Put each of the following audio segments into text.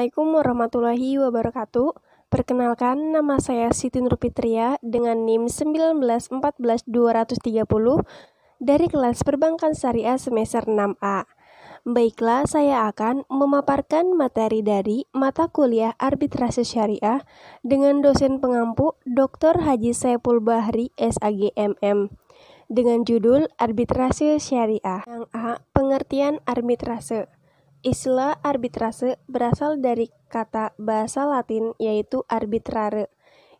Assalamualaikum warahmatullahi wabarakatuh. Perkenalkan, nama saya Siti Nurfitria dengan NIM 1914230 dari kelas Perbankan Syariah semester 6A. Baiklah, saya akan memaparkan materi dari mata kuliah Arbitrase Syariah dengan dosen pengampu Dr. Haji Saiful Bahri, SAG MM, dengan judul Arbitrase Syariah. Yang A. Pengertian arbitrase. Istilah arbitrase berasal dari kata bahasa Latin yaitu arbitrare,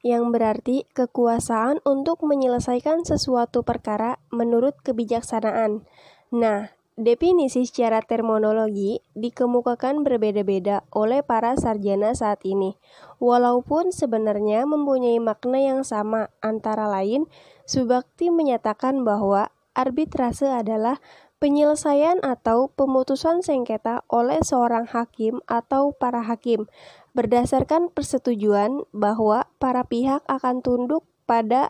yang berarti kekuasaan untuk menyelesaikan sesuatu perkara menurut kebijaksanaan. Nah, definisi secara terminologi dikemukakan berbeda-beda oleh para sarjana saat ini, walaupun sebenarnya mempunyai makna yang sama. Antara lain, Subakti menyatakan bahwa arbitrase adalah penyelesaian atau pemutusan sengketa oleh seorang hakim atau para hakim berdasarkan persetujuan bahwa para pihak akan tunduk pada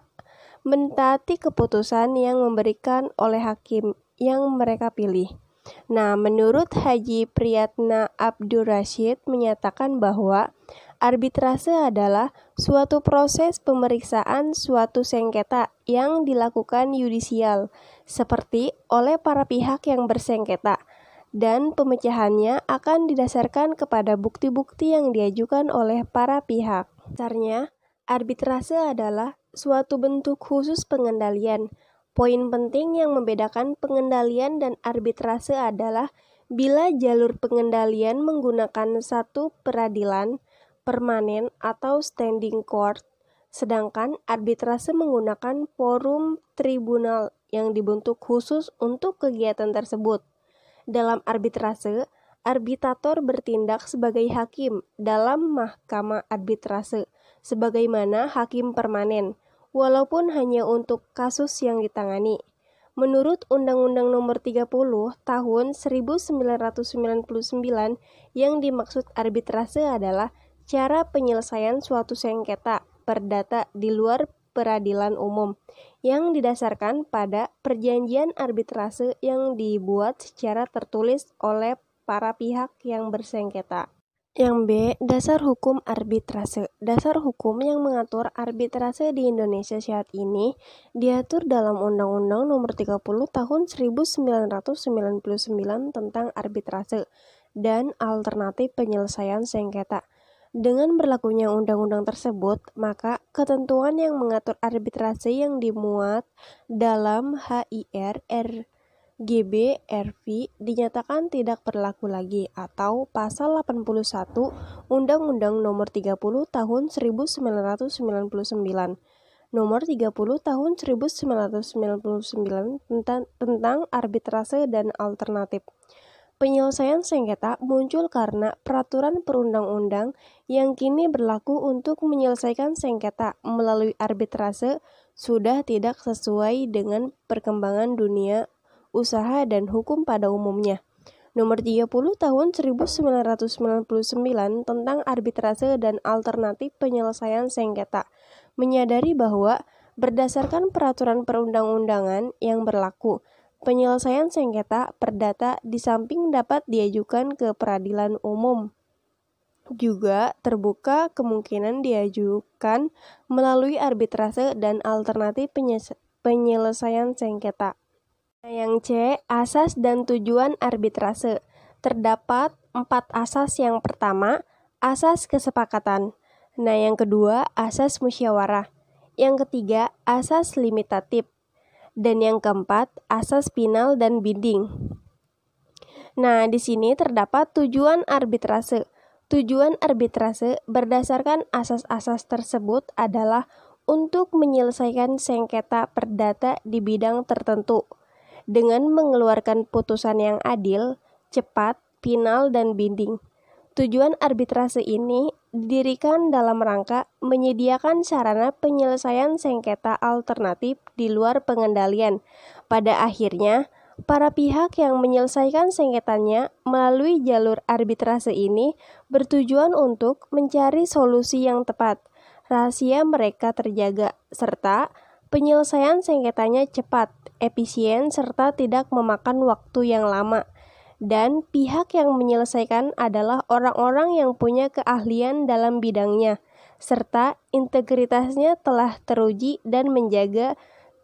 mentaati keputusan yang memberikan oleh hakim yang mereka pilih. Nah, menurut Haji Priyatna Abdur Rasyid menyatakan bahwa arbitrase adalah suatu proses pemeriksaan suatu sengketa yang dilakukan yudisial, seperti oleh para pihak yang bersengketa, dan pemecahannya akan didasarkan kepada bukti-bukti yang diajukan oleh para pihak. Dasarnya, arbitrase adalah suatu bentuk khusus pengendalian. Poin penting yang membedakan pengendalian dan arbitrase adalah bila jalur pengendalian menggunakan satu peradilan permanen atau standing court, sedangkan arbitrase menggunakan forum tribunal yang dibentuk khusus untuk kegiatan tersebut. Dalam arbitrase, arbitrator bertindak sebagai hakim dalam mahkamah arbitrase, sebagaimana hakim permanen, walaupun hanya untuk kasus yang ditangani. Menurut Undang-Undang Nomor 30 Tahun 1999, yang dimaksud arbitrase adalah cara penyelesaian suatu sengketa perdata di luar peradilan umum yang didasarkan pada perjanjian arbitrase yang dibuat secara tertulis oleh para pihak yang bersengketa. Yang B. Dasar hukum arbitrase. Dasar hukum yang mengatur arbitrase di Indonesia saat ini diatur dalam Undang-Undang Nomor 30 Tahun 1999 tentang arbitrase dan alternatif penyelesaian sengketa. Dengan berlakunya undang-undang tersebut, maka ketentuan yang mengatur arbitrase yang dimuat dalam HIR RGB RV dinyatakan tidak berlaku lagi, atau pasal 81 Undang-Undang Nomor 30 Tahun 1999, Nomor 30 Tahun 1999 tentang arbitrase dan alternatif penyelesaian sengketa muncul karena peraturan perundang-undang yang kini berlaku untuk menyelesaikan sengketa melalui arbitrase sudah tidak sesuai dengan perkembangan dunia usaha dan hukum pada umumnya. Nomor 30 Tahun 1999 tentang arbitrase dan alternatif penyelesaian sengketa menyadari bahwa berdasarkan peraturan perundang-undangan yang berlaku, penyelesaian sengketa perdata di samping dapat diajukan ke peradilan umum, juga terbuka kemungkinan diajukan melalui arbitrase dan alternatif penyelesaian sengketa. Yang C. Asas dan tujuan arbitrase. Terdapat 4 asas. Yang pertama, asas kesepakatan. Nah, yang kedua, asas musyawarah. Yang ketiga, asas limitatif. Dan yang keempat, asas final dan binding. Nah, di sini terdapat tujuan arbitrase. Tujuan arbitrase berdasarkan asas-asas tersebut adalah untuk menyelesaikan sengketa perdata di bidang tertentu dengan mengeluarkan putusan yang adil, cepat, final, dan binding. Tujuan arbitrase ini didirikan dalam rangka menyediakan sarana penyelesaian sengketa alternatif di luar pengendalian. Pada akhirnya, para pihak yang menyelesaikan sengketanya melalui jalur arbitrase ini bertujuan untuk mencari solusi yang tepat, rahasia mereka terjaga, serta penyelesaian sengketanya cepat, efisien, serta tidak memakan waktu yang lama. dan pihak yang menyelesaikan adalah orang-orang yang punya keahlian dalam bidangnya, serta integritasnya telah teruji dan menjaga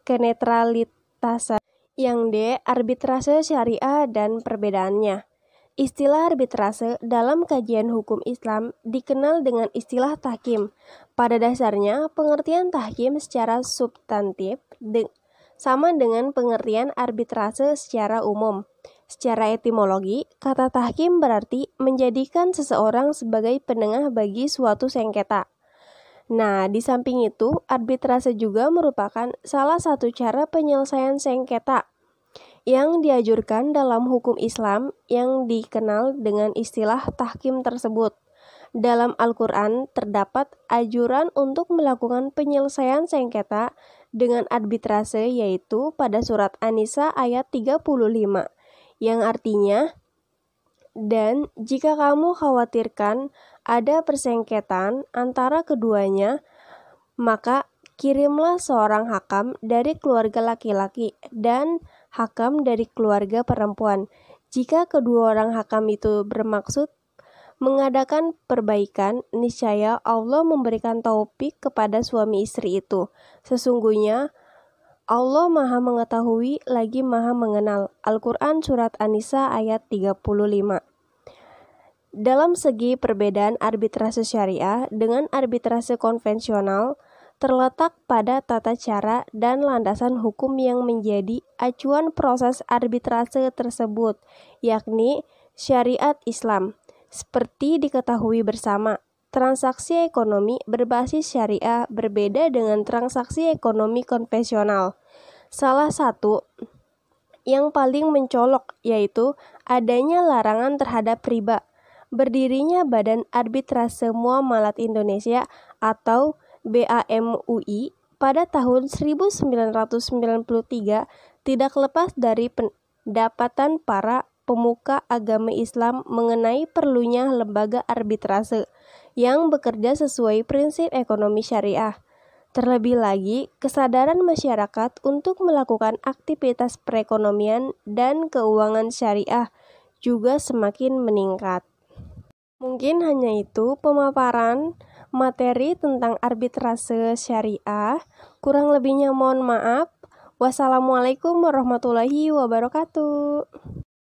kenetralitasan. Yang D. Arbitrase syariah dan perbedaannya. Istilah arbitrase dalam kajian hukum Islam dikenal dengan istilah tahkim. Pada dasarnya, pengertian tahkim secara substantif sama dengan pengertian arbitrase secara umum. Secara etimologi, kata tahkim berarti menjadikan seseorang sebagai penengah bagi suatu sengketa. Nah, di samping itu, arbitrase juga merupakan salah satu cara penyelesaian sengketa yang dianjurkan dalam hukum Islam yang dikenal dengan istilah tahkim tersebut. Dalam Al-Quran terdapat anjuran untuk melakukan penyelesaian sengketa dengan arbitrase, yaitu pada surat An-Nisa ayat 35, yang artinya, dan jika kamu khawatirkan ada persengketaan antara keduanya, maka kirimlah seorang hakam dari keluarga laki-laki dan hakam dari keluarga perempuan. Jika kedua orang hakam itu bermaksud mengadakan perbaikan, niscaya Allah memberikan taufik kepada suami istri itu. Sesungguhnya Allah Maha Mengetahui lagi Maha Mengenal. Al-Quran Surat An-Nisa ayat 35. Dalam segi perbedaan arbitrase syariah dengan arbitrase konvensional, terletak pada tata cara dan landasan hukum yang menjadi acuan proses arbitrase tersebut, yakni syariat Islam. Seperti diketahui bersama, transaksi ekonomi berbasis syariah berbeda dengan transaksi ekonomi konvensional. Salah satu yang paling mencolok yaitu adanya larangan terhadap riba. Berdirinya Badan Arbitrase Muamalat Indonesia atau BAMUI pada tahun 1993 tidak lepas dari pendapatan para pemuka agama Islam mengenai perlunya lembaga arbitrase yang bekerja sesuai prinsip ekonomi syariah. Terlebih lagi, kesadaran masyarakat untuk melakukan aktivitas perekonomian dan keuangan syariah juga semakin meningkat. Mungkin hanya itu pemaparan materi tentang arbitrase syariah. Kurang lebihnya mohon maaf. Wassalamualaikum warahmatullahi wabarakatuh.